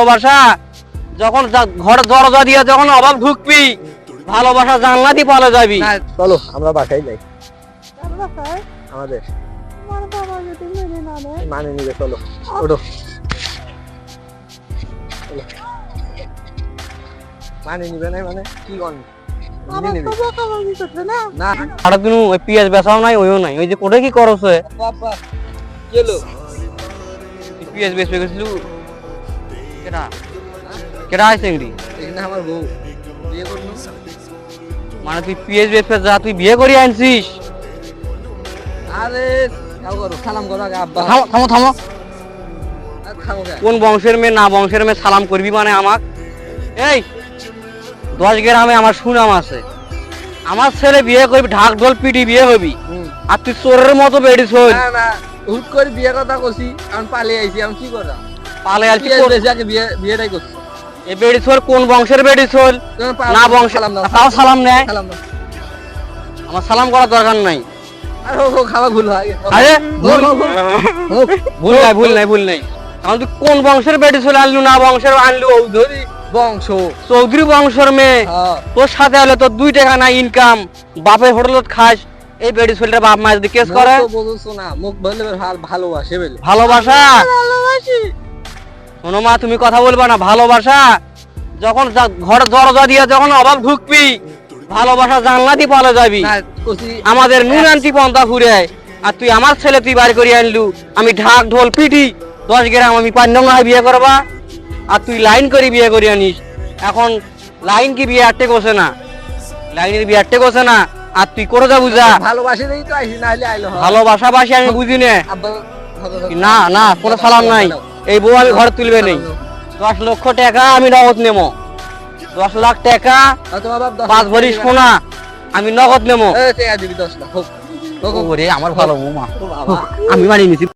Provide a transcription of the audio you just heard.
ভালোবাসা যখন ঘর দরজা দিয়ে যখন অভাব ঢুকবি, ভালোবাসা জানলা দিয়ে পালা যাবি। চলো আমরা বাসায় যাই, কার বাসায়? আমাদের আমার বাবা যদি মেনে না নেয়? মানে নিবে। চলো ওঠো, মানে নিবে না মানে কি কন আমার তো বকাবকি করছে না। না সারা দিন ওই পিঁয়াজ বেচাও নাই, ওইও নাই, ওই যে কোটে কি করছ বাবা চলো পিঁয়াজ বেচবে গেছিল কেটা কেটা আছে এগুলি? এখানে আমার বউ বিয়ে করলো। মানে তুই পিঁয়াজ বেচবে যা, তুই বিয়ে করে আনছিস? আরে যাও করো, সালাম করো আগে আব্বা। থামো থামো থামো, আর থামো কে? কোন বংশের মেয়ে না বংশের মেয়ে সালাম করবি মানে আমাক? এই 10 গ্রামে আমার সুনাম আছে, আমার ছেলে বিয়ে করবি ঢাক ঢোল পিটি বিয়ে হবি, আর তুই চোরের মতো বেড়িস হই। না না হুট করে বিয়ে কথা কইছি, আমি পালিয়ে আইছি, আমি কি করলাম? পালে আর কি বিয়ে করেছি আগে, বিয়েটাই করছি। এ বেড়িস হল কোন বংশের বেড়িস হল? তোমার না বংশ সালাম দাও, তাও সালাম নেয়? সালাম দাও। আমার সালাম করার দরকার নাই। আর হোক খাওয়া ভুল হয়। আরে হোক, হোক, হোক। ভুল নাই ভুল নাই ভুল নাই, কারণ তুই কোন বংশের বেড়িস হল আনলু, না বংশের আনলু? ধরি বংশ। চৌধুরী বংশের মেয়ে, হ্যাঁ। তোর সাথে হলে তোর 2 টাকা না ইনকাম, বাপের হোটেলত খাস, এই বেড়ি ছেলেটা বাপ মা যদি কেস করে? মুখ তো বুঝছো না, মুখ বললে ভালোবাসে বলে। ভালোবাসা, ভালোবাসি। শোনো মা, তুমি কথা বলবা না। ভালোবাসা যখন ঘর দরজা দিয়ে যখন অভাব ঢুকবি, ভালোবাসা জানলা দিয়ে পালা যাবি। না কইছি আমাদের নুন আনতি পন্থা ঘুরে, আর তুই আমার ছেলে তুই বাড়ি করে আনলু, আমি ঢাক ঢোল পিটি 10 গ্রাম আমি পান্ডঙ্গায় বিয়ে করবা, আর তুই লাইন করে বিয়ে করি আনিস। এখন লাইন কি বিয়ে আটটে গোছে না, লাইনের বিয়ে আটটে গোছে না, আর তুই করে যা বুঝা। ভালোবাসে দেই তো আইছি, না হলে আইলো হয়। ভালোবাসা বাসি আমি বুঝি না। আব্বা না না কোনো সালাম নাই, এই বউ আমি ঘরে তুলবে নেই। 10 লক্ষ টাকা আমি নগদ নেবো, 10 লাখ টাকা, আর তোমার বাপ 5 ভরি সোনা আমি নগদ নেবো। টাকা দিবি 10 লাখ। হোক হোক, হোক। ওরে আমার ভালো বৌমা, ও বাবা আমি মানিয়ে নিছি।